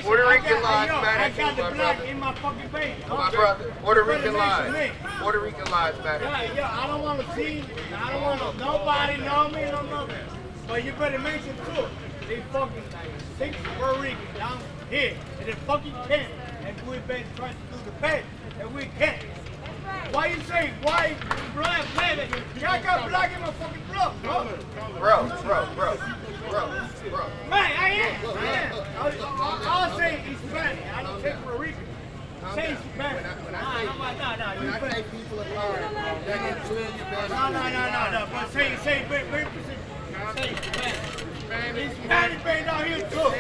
Puerto Rican lives I matter got too, the my black brother. in my fucking veins. My brother. Puerto Rican lives. Puerto Rican lives matter. Yeah, I don't want to see, I don't want nobody know me, no nothing. But you better mention too, they fucking 6 Puerto Ricans down here in the fucking camp, and we've been trying to do the best that we can. Why you say white, black, man? I got black in my fucking blood, bro. Bro. Man, I am. I'll say Hispanic. I don't say Puerto Rican. Say Hispanic. When I say people of color, that includes No. But say Hispanic. Hispanic been down here too.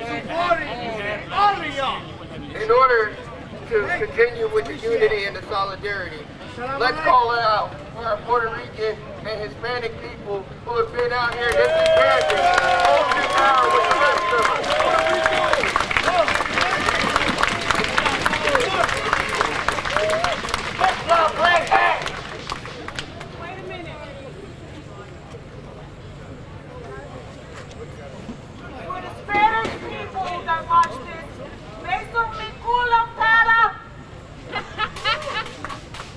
Supporting all of y'all. in order to continue with the unity and the solidarity, let's call it out for our Puerto Rican and Hispanic people who have been out here this encampment, holding power with the rest of us. Wait a minute. For the Spanish people that watch this, beso mi culo, cara.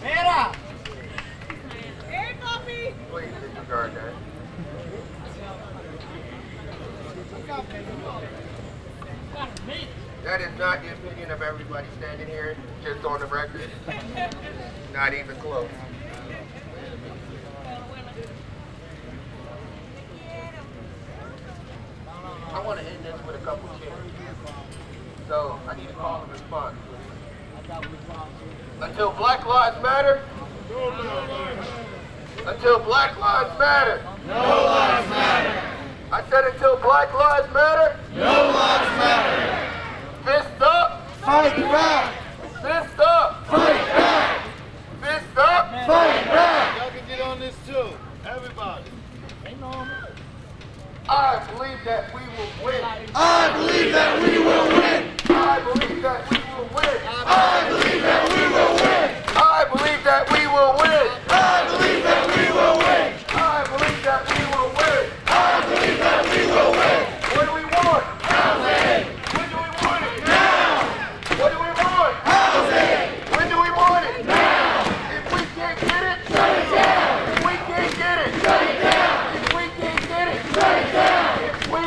Mira. Hey, papi. Please disregard that. That is not the opinion of everybody standing here, just on the record. Not even close. I want to end this with a couple chants. So I need a call and response. Until Black Lives Matter. Until Black Lives Matter. No lives matter. I said until Black Lives Matter. No lives matter. Fist up. Fight back. Fist up. Fight back. Fist up. Fight back. Y'all can get on this too. Everybody. I believe that we will win. I believe that we will win. I believe that we will win. I believe that we will win. I believe that we will win. I believe that we will win. I believe that we will win. I believe that we will win. What do we want? Housing. When do we want it? Now. What do we want? Housing. When do we want it? Now. If we can't get it, Shut it down. if we can't get it, Shut it down. if we can't get it, Shut it down. if we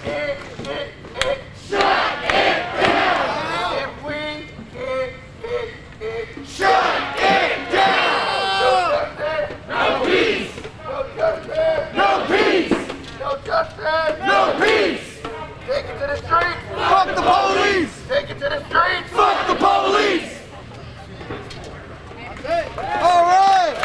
can't get it, Shut it down. if we can't get it, Shut it down. no justice, No peace. no justice, No peace. no justice, No peace. take it to the streets, Fuck the police. take it to the streets. Fuck the police. All right.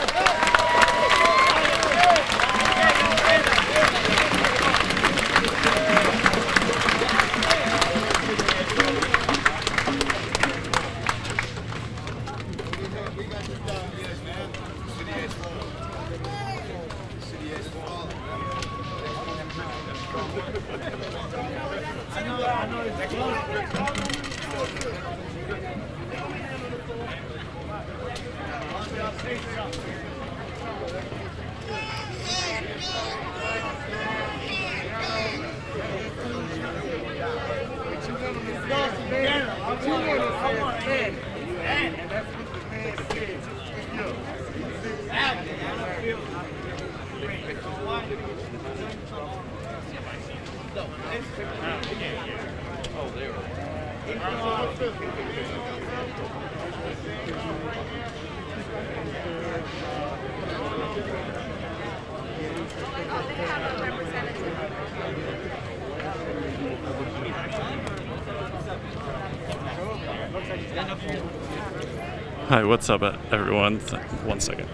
Hi, what's up, everyone? One second.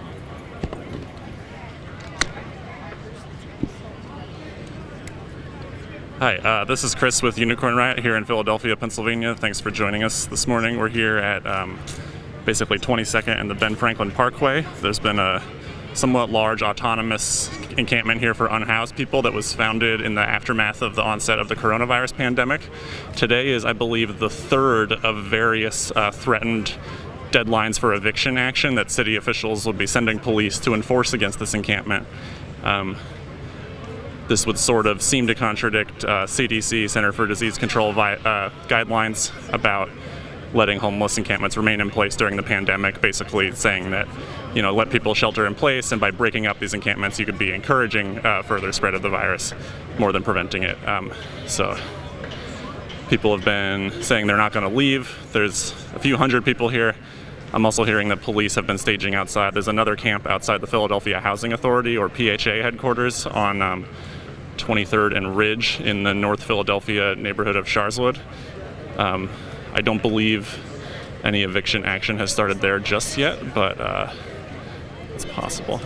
Hi, this is Chris with Unicorn Riot here in Philadelphia, Pennsylvania. Thanks for joining us this morning. We're here at basically 22nd and the Ben Franklin Parkway. There's been a somewhat large autonomous encampment here for unhoused people that was founded in the aftermath of the onset of the coronavirus pandemic. Today is, I believe, the third of various threatened deadlines for eviction action that city officials would be sending police to enforce against this encampment. this would sort of seem to contradict CDC, Center for Disease Control guidelines about letting homeless encampments remain in place during the pandemic, basically saying that, you know, let people shelter in place, and by breaking up these encampments, you could be encouraging further spread of the virus more than preventing it. So people have been saying they're not going to leave. There's a few hundred people here. I'm also hearing that police have been staging outside. There's another camp outside the Philadelphia Housing Authority, or PHA headquarters, on 23rd and Ridge in the North Philadelphia neighborhood of Sharswood. I don't believe any eviction action has started there just yet, but it's possible.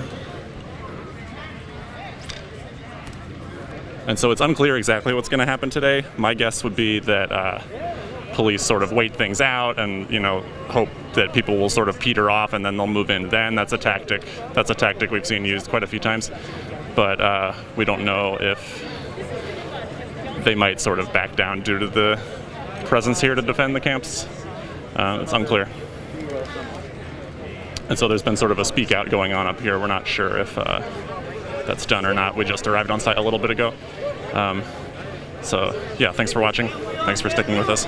And so it's unclear exactly what's going to happen today. My guess would be that police sort of wait things out and, you know, hope that people will sort of peter off and then they'll move in then. That's a tactic we've seen used quite a few times. But we don't know if they might sort of back down due to the presence here to defend the camps. It's unclear. And so there's been sort of a speak out going on up here. We're not sure if that's done or not. We just arrived on site a little bit ago. So yeah, thanks for watching. Thanks for sticking with us.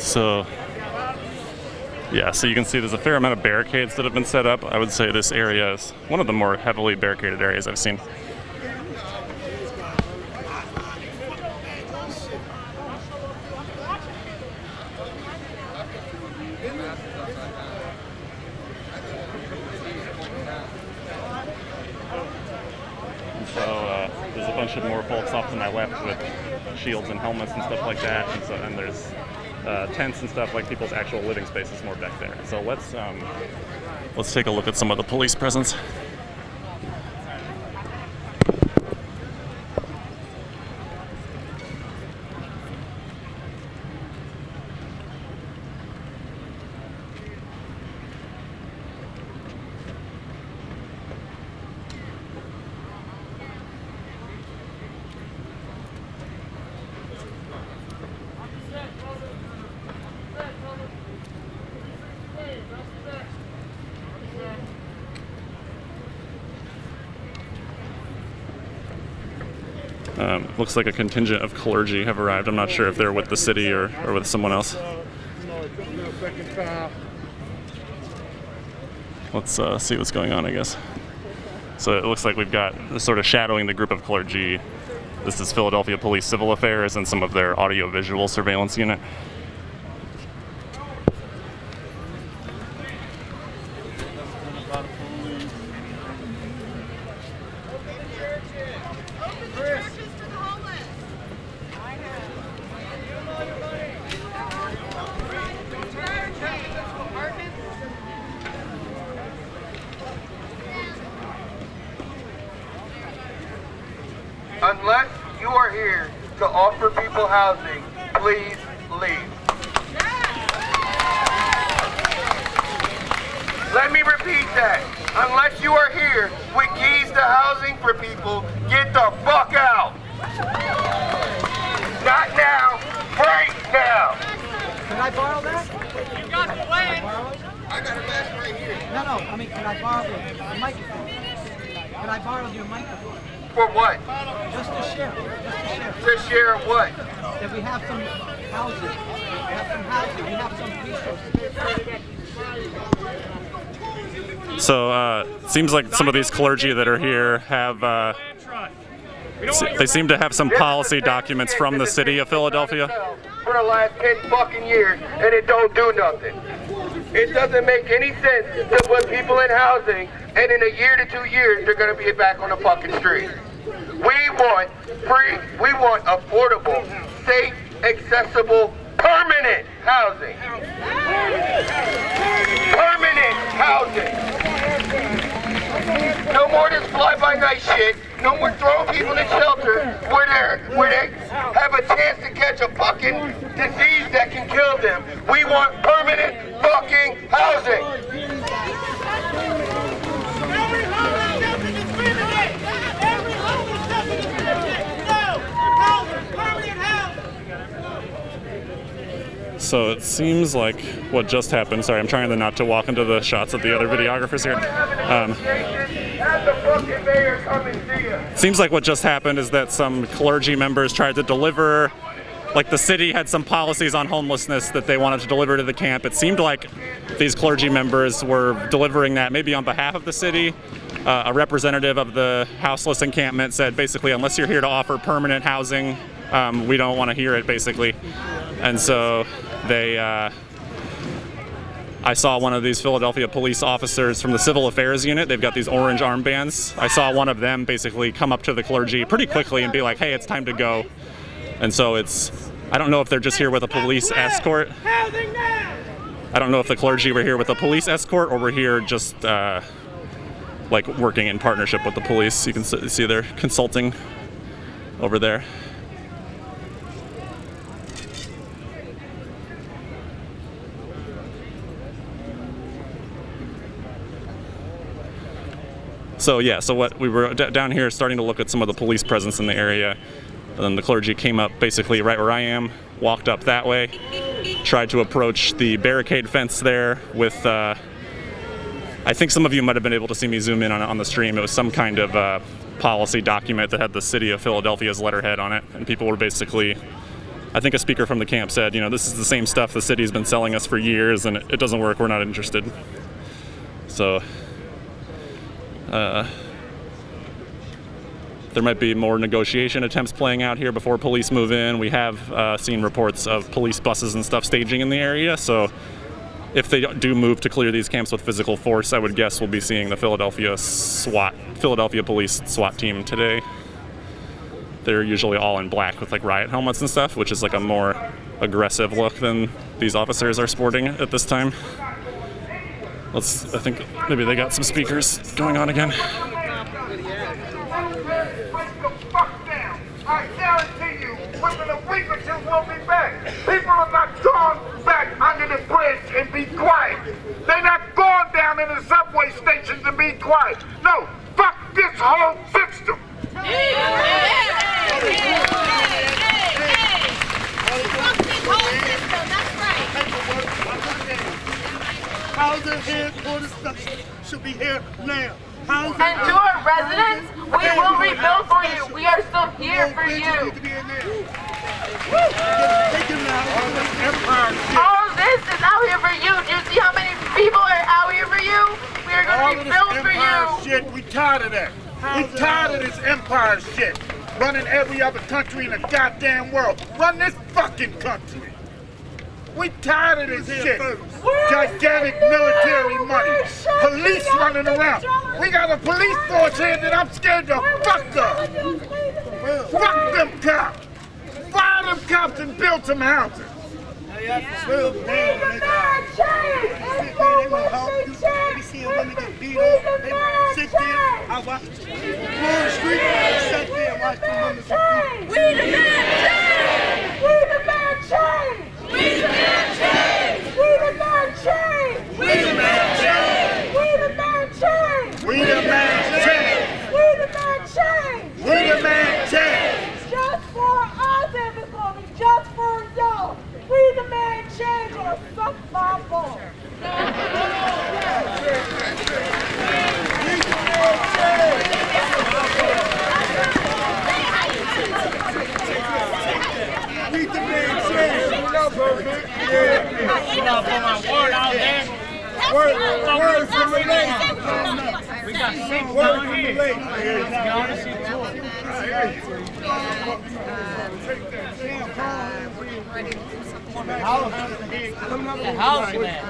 So, yeah, so you can see there's a fair amount of barricades that have been set up. I would say this area is one of the more heavily barricaded areas I've seen. So there's a bunch of more folks off to my left with shields and helmets and stuff like that, and there's tents and stuff, like people's actual living spaces more back there. So let's take a look at some of the police presence. Looks like a contingent of clergy have arrived. I'm not sure if they're with the city or with someone else. Let's see what's going on, I guess. So it looks like we've got sort of shadowing the group of clergy. This is Philadelphia Police Civil Affairs and some of their audio-visual surveillance unit. Unless you are here to offer people housing, please leave. Let me repeat that. Unless you are here with keys to housing for people, get the fuck out. Not now, right now. Can I borrow that? You got the plan. I got a mask right here. No, I mean, can I borrow the microphone? Can I borrow your microphone? For what? Just to share. To share what? That we have some housing. We have some resources. So seems like some of these clergy that are here have, they seem to have some policy documents from the city of Philadelphia. For the last 10 fucking years, and it don't do nothing. It doesn't make any sense to put people in housing, and in a year to 2 years, they're gonna be back on the fucking street. We want free, we want affordable, safe, accessible, permanent housing. Permanent housing. No more this fly-by-night shit. No more throwing people in shelter where they have a chance to catch a fucking disease that can kill them. We want permanent fucking housing. Every homeless shelter is discriminate. Every homeless shelter is discriminate. No, permanent housing. So it seems like what just happened, sorry, I'm trying not to walk into the shots of the other videographers here. Have the fucking mayor come and see us. Seems like what just happened is that some clergy members tried to deliver, like the city had some policies on homelessness that they wanted to deliver to the camp. It seemed like these clergy members were delivering that maybe on behalf of the city. A representative of the houseless encampment said basically, unless you're here to offer permanent housing, we don't want to hear it, basically. And so they, I saw one of these Philadelphia police officers from the Civil Affairs Unit. They've got these orange armbands. I saw one of them basically come up to the clergy pretty quickly and be like, hey, it's time to go. And so it's, I don't know if they're just here with a police escort. I don't know if the clergy were here with a police escort or were here just like working in partnership with the police. You can see they're consulting over there. So yeah, so what we were down here starting to look at some of the police presence in the area, and then the clergy came up basically right where I am, walked up that way, tried to approach the barricade fence there with, I think some of you might have been able to see me zoom in on the stream. It was some kind of policy document that had the city of Philadelphia's letterhead on it, and people were basically, I think a speaker from the camp said, you know, this is the same stuff the city's been selling us for years and it doesn't work, we're not interested. So there might be more negotiation attempts playing out here before police move in. We have seen reports of police buses and stuff staging in the area, so if they do move to clear these camps with physical force, I would guess we'll be seeing the Philadelphia police SWAT team today. They're usually all in black with like riot helmets and stuff, which is like a more aggressive look than these officers are sporting at this time. I think maybe they got some speakers going on again. I guarantee you, within a week or two, we'll be back. People are not going back under the bridge and be quiet. They're not going down in the subway stations and be quiet. No, fuck this whole system. Fuck this whole system, that's right. Housing here for the station should be here now. And to our residents, we will rebuild for you. We are still here for you. All this is out here for you. Do you see how many people are out here for you? We are going to rebuild for you. Shit, we tired of that. We tired of this empire shit. Running every other country in the goddamn world. Run this fucking country. We tired of this shit. Gigantic military money. Police running around. We got a police force here that I'm scared to fuck up. Fuck them cops. Fire them cops and build some houses. Just for us, everybody, just for y'all. We demand change or suck my balls. We demand change. You know, for my word out there. Word from the lake. We got 6 down here. House man.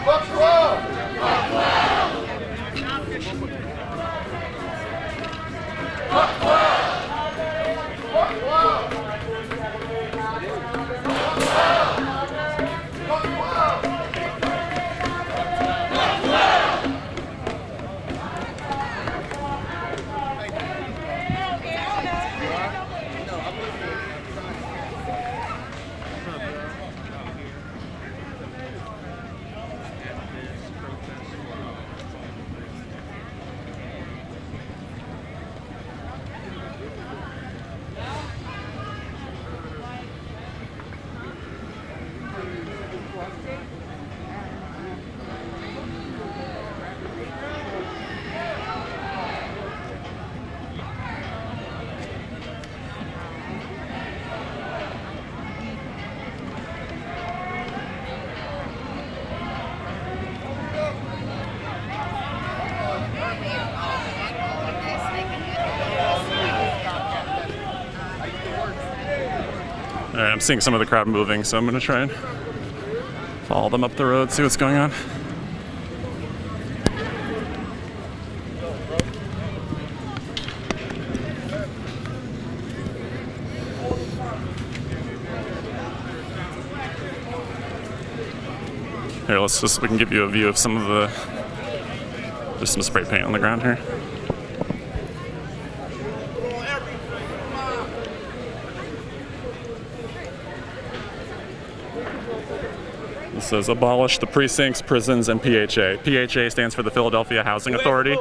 What's wrong? All right, I'm seeing some of the crowd moving, so I'm gonna try and follow them up the road, see what's going on. Here, we can give you a view of some of the, there's some spray paint on the ground here. It says abolish the precincts, prisons, and PHA. PHA stands for the Philadelphia Housing Authority.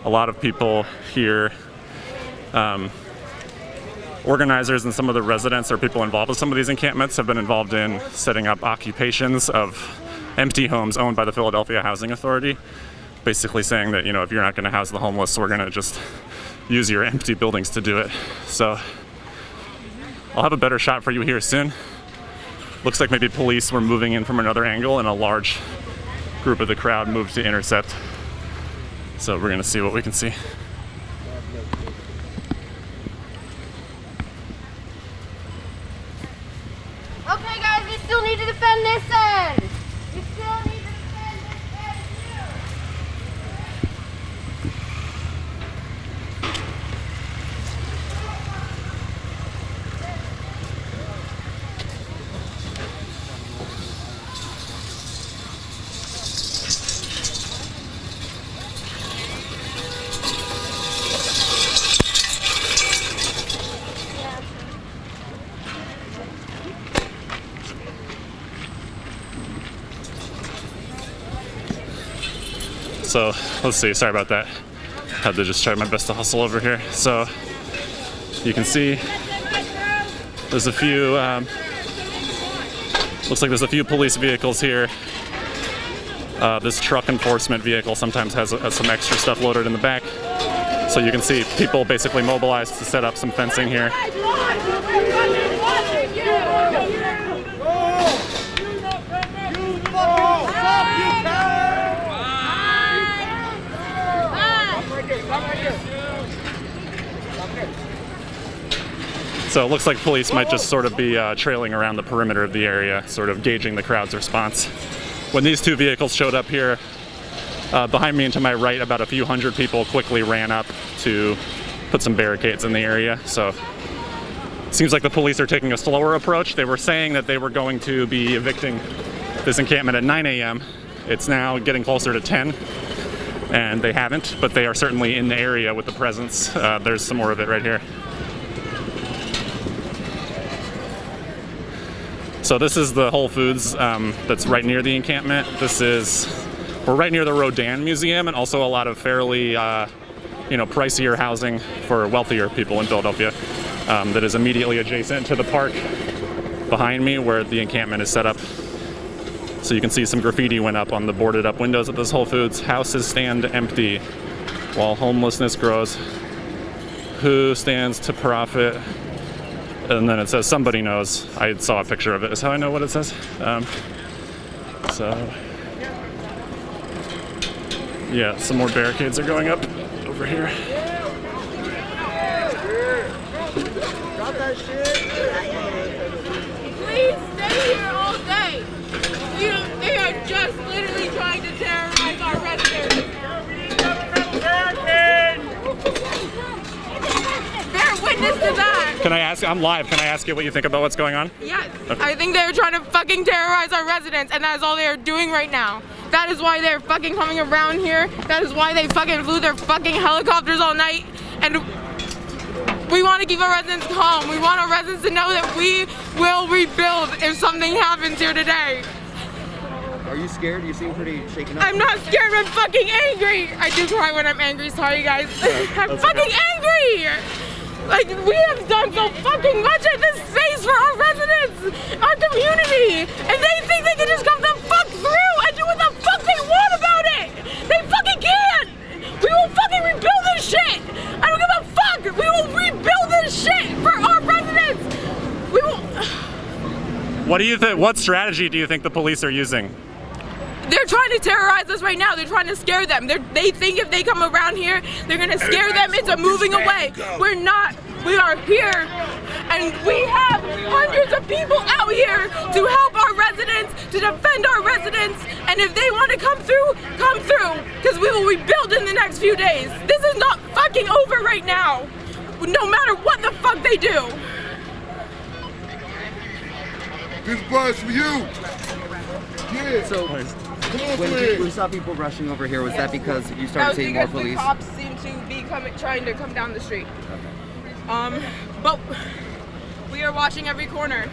A lot of people here, organizers and some of the residents or people involved with some of these encampments have been involved in setting up occupations of empty homes owned by the Philadelphia Housing Authority. Basically saying that, you know, if you're not going to house the homeless, we're going to just use your empty buildings to do it. So I'll have a better shot for you here soon. Looks like maybe police were moving in from another angle and a large group of the crowd moved to intercept. So we're gonna see what we can see. Okay guys, we still need to defend this end. We still need to defend this end too. So let's see, sorry about that. Had to just try my best to hustle over here. So you can see there's a few, looks like there's a few police vehicles here. This truck enforcement vehicle sometimes has some extra stuff loaded in the back. So you can see people basically mobilized to set up some fencing here. So it looks like police might just sort of be trailing around the perimeter of the area, sort of gauging the crowd's response. When these two vehicles showed up here, behind me and to my right, about a few hundred people quickly ran up to put some barricades in the area. So it seems like the police are taking a slower approach. They were saying that they were going to be evicting this encampment at 9 a.m. It's now getting closer to 10, and they haven't, but they are certainly in the area with the presence. There's some more of it right here. So this is the Whole Foods that's right near the encampment. We're right near the Rodin Museum, and also a lot of fairly pricier housing for wealthier people in Philadelphia that is immediately adjacent to the park behind me where the encampment is set up. So you can see some graffiti went up on the boarded up windows of this Whole Foods. Houses stand empty while homelessness grows. Who stands to profit? And then it says somebody knows. I saw a picture of it. Is how I know what it says. Yeah, some more barricades are going up over here. Drop that shit. Please stay here all day. They are just literally trying to terrorize our residents. Bear witness to that. Can I ask? I'm live. Can I ask you what you think about what's going on? Yes. Okay. I think they're trying to fucking terrorize our residents, and that is all they are doing right now. That is why they're fucking coming around here. That is why they fucking flew their fucking helicopters all night. And we want to keep our residents calm. We want our residents to know that we will rebuild if something happens here today. Are you scared? You seem pretty shaken up. I'm not scared, I'm fucking angry. I do cry when I'm angry, sorry guys. I'm fucking angry. Like, we have done so fucking much at this space for our residents, our community, and they think they can just come the fuck through and do what the fuck they want about it. They fucking can. We will fucking rebuild this shit. I don't give a fuck. We will rebuild this shit for our residents. We will. What do you think? What strategy do you think the police are using? They're trying to terrorize us right now. They're trying to scare them. They think if they come around here, they're gonna scare them into moving away. We're not. We are here, and we have hundreds of people out here to help our residents, to defend our residents, and if they want to come through, because we will rebuild in the next few days. This is not fucking over right now, no matter what the fuck they do. This bus for you. Yeah. So, when we saw people rushing over here, was that because you started seeing more police? The cops seem to be trying to come down the street. But we are watching every corner.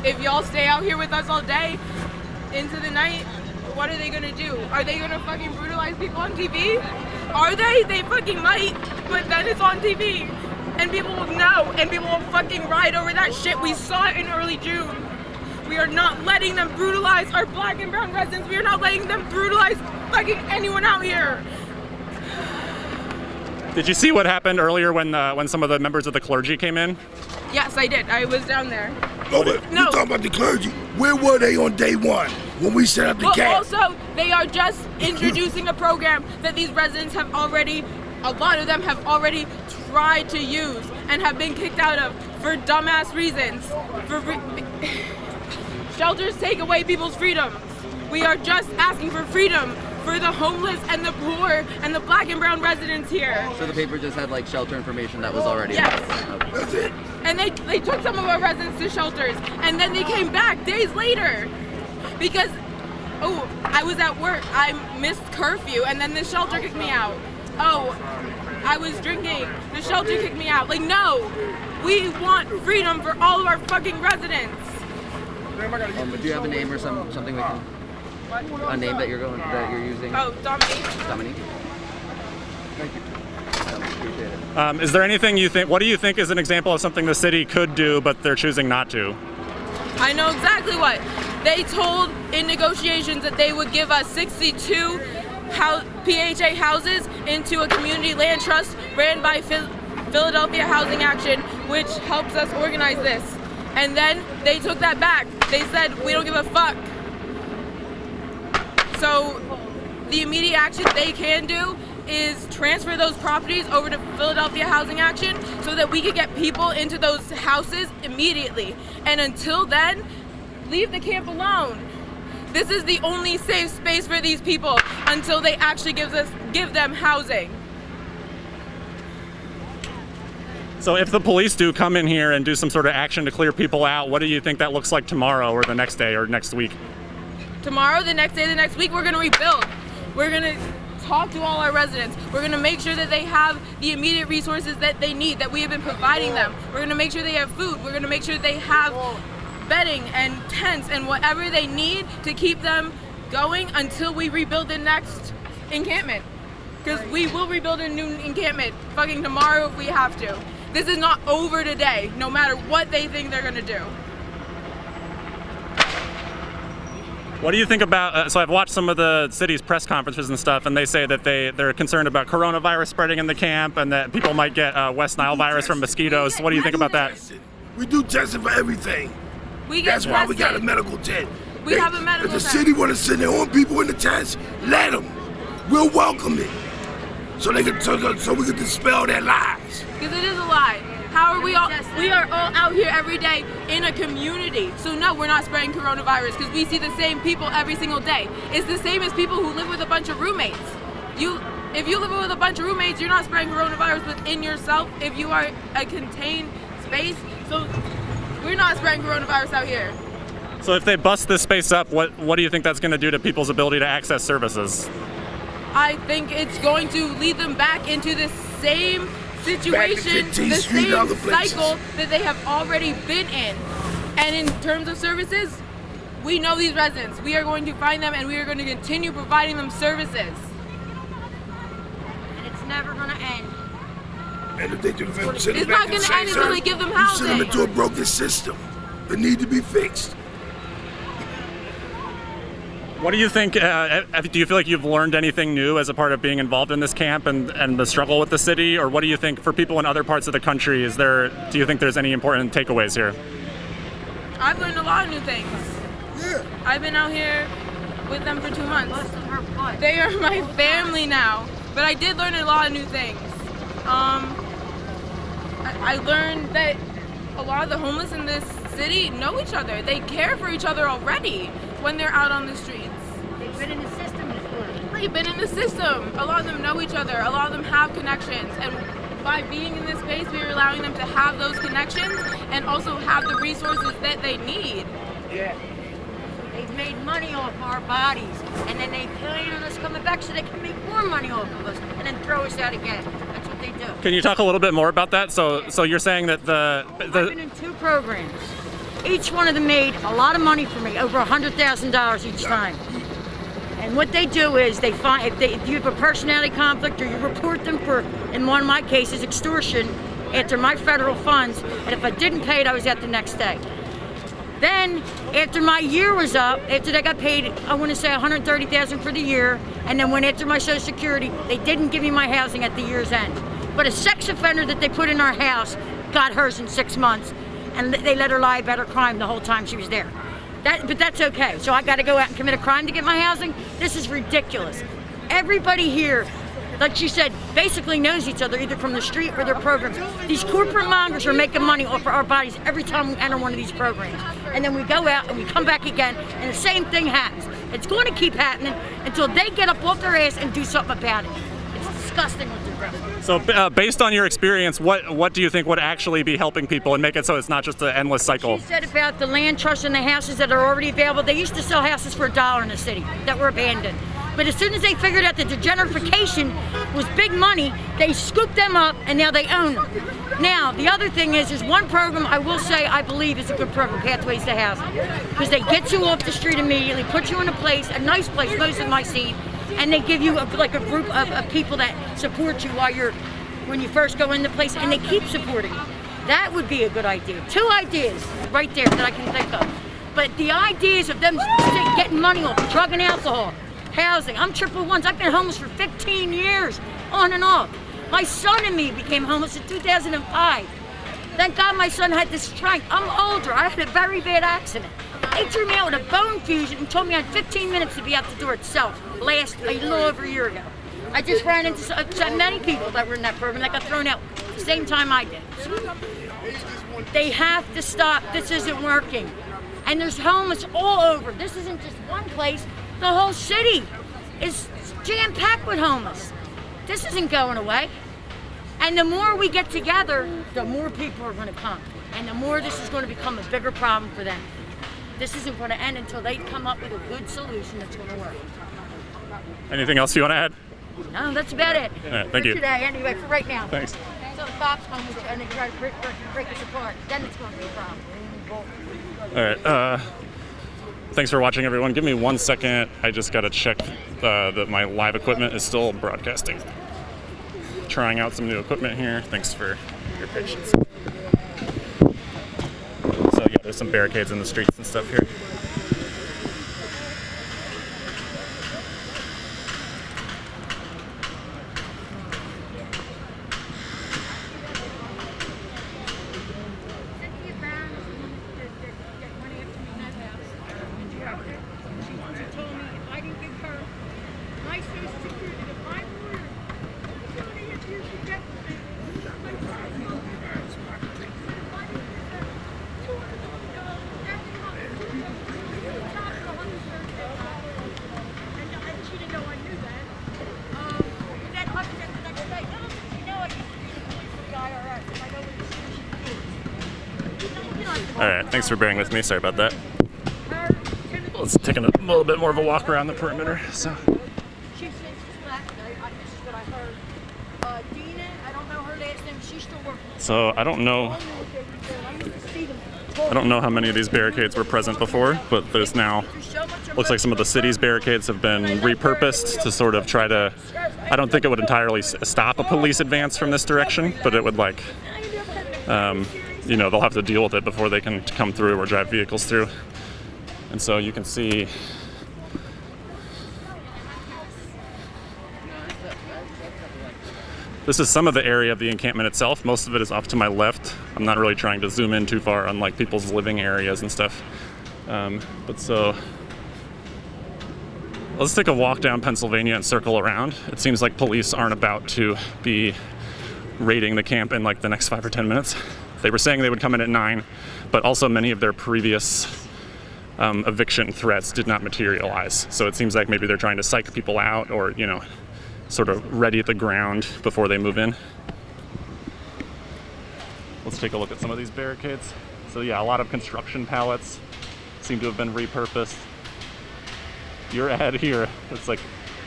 If y'all stay out here with us all day, into the night, what are they gonna do? Are they gonna fucking brutalize people on TV? Are they? They fucking might, but then it's on TV. And people will know, and people will fucking ride over that shit. We saw it in early June. We are not letting them brutalize our black and brown residents. We are not letting them brutalize fucking anyone out here. Did you see what happened earlier when some of the members of the clergy came in? Yes, I did. I was down there. Oh, but No. you talking about the clergy? Where were they on day one when we set up the camp? Also, they are just introducing a program that these residents have already, a lot of them have already tried to use and have been kicked out of for dumbass reasons. Shelters take away people's freedoms. We are just asking for freedom for the homeless and the poor and the black and brown residents here. So the paper just had like shelter information that was already. Yes. Okay. That's it. And they took some of our residents to shelters, and then they came back days later because, oh, I was at work, I missed curfew, and then the shelter kicked me out. Oh, I was drinking, the shelter kicked me out. Like, no, we want freedom for all of our fucking residents. Do you have a name or something we can? A name that you're using? Oh, Dominique. Dominique. Thank you. Appreciate it. Is there anything you think? What do you think is an example of something the city could do, but they're choosing not to? I know exactly what. They told in negotiations that they would give us 62 PHA houses into a community land trust ran by Philadelphia Housing Action, which helps us organize this. And then they took that back. They said, we don't give a fuck. So the immediate action they can do is transfer those properties over to Philadelphia Housing Action so that we can get people into those houses immediately. And until then, leave the camp alone. This is the only safe space for these people until they actually give them housing. So if the police do come in here and do some sort of action to clear people out, what do you think that looks like tomorrow or the next day or next week? Tomorrow, the next day, the next week, we're gonna rebuild. We're gonna talk to all our residents. We're gonna make sure that they have the immediate resources that they need, that we have been providing them. We're gonna make sure they have food. We're gonna make sure they have bedding and tents and whatever they need to keep them going until we rebuild the next encampment. because we will rebuild a new encampment fucking tomorrow if we have to. This is not over today, no matter what they think they're gonna do. What do you think about, so I've watched some of the city's press conferences and stuff, and they say that they're concerned about coronavirus spreading in the camp and that people might get West Nile virus from mosquitoes. What do you think about that? We do testing for everything. We get That's why we got a tested. medical tent. We have a medical If the tent. city want to send their own people in the test, let them. We'll welcome it. So we can dispel their lies. Because it is a lie. How are we all? We are all out here every day in a community. So no, we're not spreading coronavirus because we see the same people every single day. It's the same as people who live with a bunch of roommates. If you live with a bunch of roommates, you're not spreading coronavirus within yourself if you are a contained space. So we're not spreading coronavirus out here. So if they bust this space up, what do you think that's going to do to people's ability to access services? I think it's going to lead them back into the same situation, the same cycle that they have already been in. And in terms of services, we know these residents. We are going to find them and we are going to continue providing them services. And it's never going to end. And if they do, it's not going to end until they give them housing. You send them into a broken system that need to be fixed. What do you think, do you feel like you've learned anything new as a part of being involved in this camp and the struggle with the city? Or what do you think for people in other parts of the country, do you think there's any important takeaways here? I've learned a lot of new things. Yeah. I've been out here with them for 2 months. They are my family now, but I did learn a lot of new things. I learned that a lot of the homeless in this city know each other. They care for each other already when they're out on the streets. They've been in the system before. They've been in the system. A lot of them know each other. A lot of them have connections. And by being in this space, we're allowing them to have those connections and also have the resources that they need. Yeah. They've made money off our bodies, and then they plan on us coming back so they can make more money off of us and then throw us out again. That's what they do. Can you talk a little bit more about that? So you're saying that I've been in 2 programs. Each one of them made a lot of money for me, over $100,000 each time. And what they do is they find if you have a personality conflict or you report them for, in one of my cases, extortion after my federal funds, and if I didn't pay it, I was out the next day. Then, after my year was up, after they got paid, I want to say $130,000 for the year, and then went after my Social Security, they didn't give me my housing at the year's end. But a sex offender that they put in our house got hers in 6 months, and they let her lie about her crime the whole time she was there. But that's okay. So I got to go out and commit a crime to get my housing? This is ridiculous. Everybody here, like she said, basically knows each other either from the street or their programs. These corporate mongers are making money off of our bodies every time we enter one of these programs. And then we go out and we come back again and the same thing happens. It's going to keep happening until they get up off their ass and do something about it. It's disgusting what they're doing. So based on your experience, what do you think would actually be helping people and make it so it's not just an endless cycle? She said about the land trust and the houses that are already available. They used to sell houses for $1 in the city that were abandoned. But as soon as they figured out that the gentrification was big money, they scooped them up and now they own them. Now, the other thing is one program I will say I believe is a good program, Pathways to Housing. Because they get you off the street immediately, put you in a place, a nice place, most of them I've seen, and they give you a group of people that support you when you first go in the place, and they keep supporting you. That would be a good idea. 2 ideas right there that I can think of. But the ideas of them getting money off drug and alcohol, housing. I'm 111s. I've been homeless for 15 years, on and off. My son and me became homeless in 2005. Thank God my son had the strength. I'm older. I had a very bad accident. They threw me out with a bone fusion and told me I had 15 minutes to be out the door itself, a little over a year ago. I just ran into so many people that were in that program that got thrown out at the same time I did. They have to stop. This isn't working. And there's homeless all over. This isn't just one place. The whole city is jam-packed with homeless. This isn't going away. And the more we get together, the more people are going to come. And the more this is going to become a bigger problem for them. This isn't going to end until they come up with a good solution that's going to work. Anything else you want to add? No, that's about it. All right, thank you. Today, anyway, for right now. Thanks. So the cops come and they try to break us apart. Then it's going to be a problem. All right. thanks for watching, everyone. Give me 1 second. I just got to check that my live equipment is still broadcasting. Trying out some new equipment here. Thanks for your patience. So yeah, there's some barricades in the streets and stuff here. Alright, thanks for bearing with me. Sorry about that. Let's take a little bit more of a walk around the perimeter. So. So I don't know how many of these barricades were present before, but there's now, looks like some of the city's barricades have been repurposed to sort of try to, I don't think it would entirely stop a police advance from this direction, but it would like, you know, they'll have to deal with it before they can come through or drive vehicles through. And so you can see this is some of the area of the encampment itself. Most of it is off to my left. I'm not really trying to zoom in too far on like people's living areas and stuff. But so let's take a walk down Pennsylvania and circle around. It seems like police aren't about to be raiding the camp in like the next 5 or 10 minutes. They were saying they would come in at 9, but also many of their previous eviction threats did not materialize. So it seems like maybe they're trying to psych people out or, you know, sort of ready the ground before they move in. Let's take a look at some of these barricades. So yeah, a lot of construction pallets seem to have been repurposed. Your ad here, it's like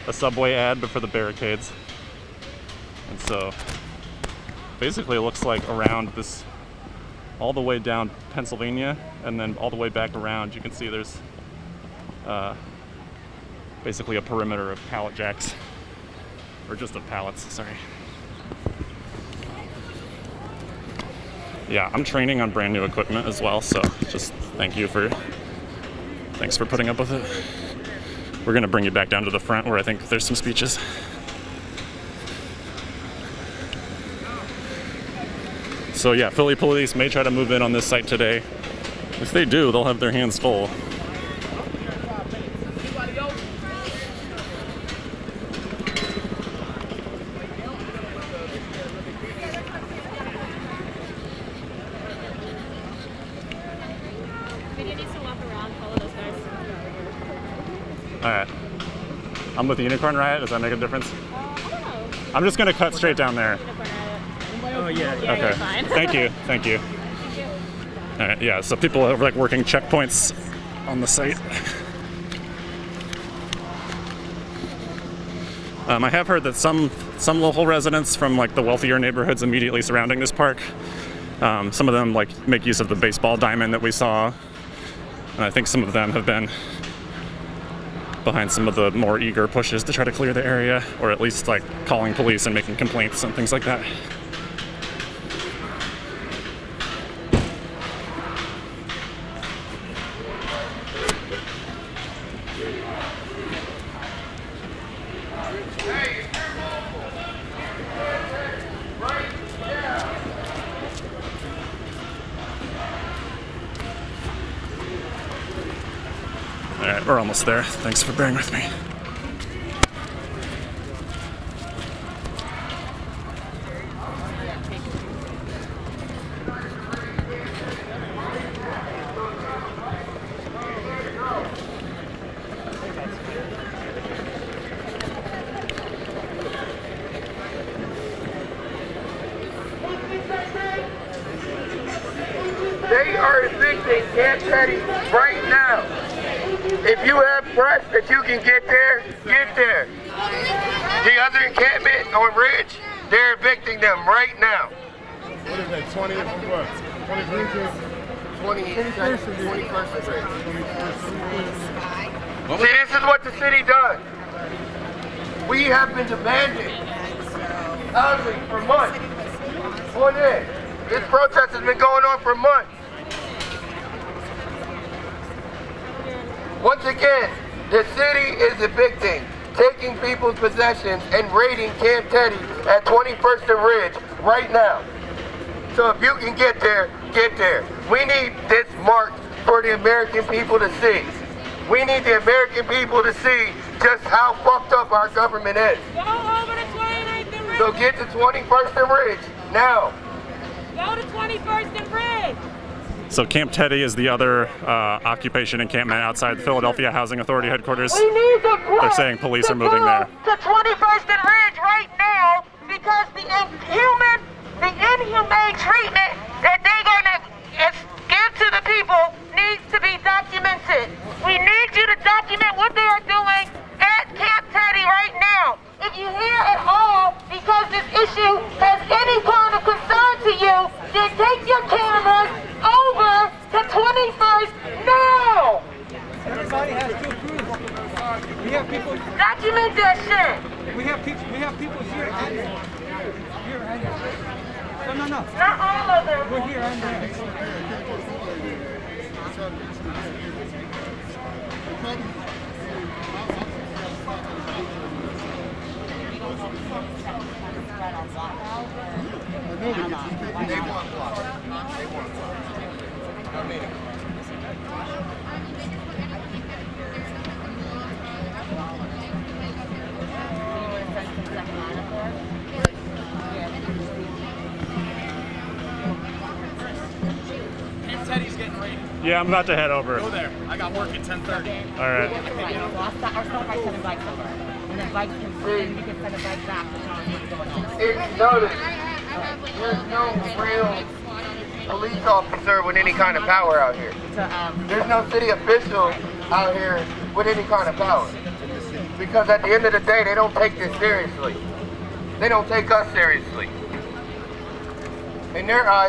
a subway ad, but for the barricades. And so basically it looks like around this, all the way down Pennsylvania, and then all the way back around, you can see there's basically a perimeter of pallet jacks, or just of pallets, sorry. Yeah, I'm training on brand new equipment as well, so just thanks for putting up with it. We're gonna bring you back down to the front where I think there's some speeches. So yeah, Philly police may try to move in on this site today. If they do, they'll have their hands full. Alright. I'm with the Unicorn Riot. Does that make a difference? I'm just gonna cut straight down there. Oh yeah. Okay. Thank you. Thank you. All right. Yeah. So people are like working checkpoints on the site. I have heard that some local residents from like the wealthier neighborhoods immediately surrounding this park, some of them like make use of the baseball diamond that we saw, and I think some of them have been behind some of the more eager pushes to try to clear the area, or at least like calling police and making complaints and things like that. Alright, we're almost there. Thanks for bearing with me. They are evicting Camp Teddy right now. If you have press that you can get there, get there. The other encampment on Ridge, they're evicting them right now. What is that, 20th of what? 21st of Ridge. 21st of Ridge. See, this is what the city does. We have been demanding housing for months. On end. This protest has been going on for months. Once again, the city is evicting, taking people's possessions and raiding Camp Teddy at 21st and Ridge right now. So if you can get there, get there. We need this marked for the American people to see. We need the American people to see just how fucked up our government is. Go over to 29th and Ridge. So get to 21st and Ridge now. Go to 21st and Ridge. So Camp Teddy is the other occupation encampment outside the Philadelphia Housing Authority headquarters. We need the They're saying police are moving there. To 21st and Ridge right now because the inhumane treatment that they're gonna give to the people needs to be documented. We need you to document what they are doing at Camp Teddy right now. If you hear at all because this issue has any kind of concern to you, then take your cameras over to 21st now. Everybody has to approve. We have people. Document that shit. We have people here and there. Here and there. No. Not all of them. We're here and there. Teddy's getting ready. Yeah, I'm about to head over. Go there. I got work at 10:30. All right. I'll start by sending bikes over. And then bikes can you can send a bike back to tell us what's going on. If you notice, there's no real police officer with any kind of power out here. There's no city official out here with any kind of power. Because at the end of the day, they don't take this seriously. They don't take us seriously. In their eyes,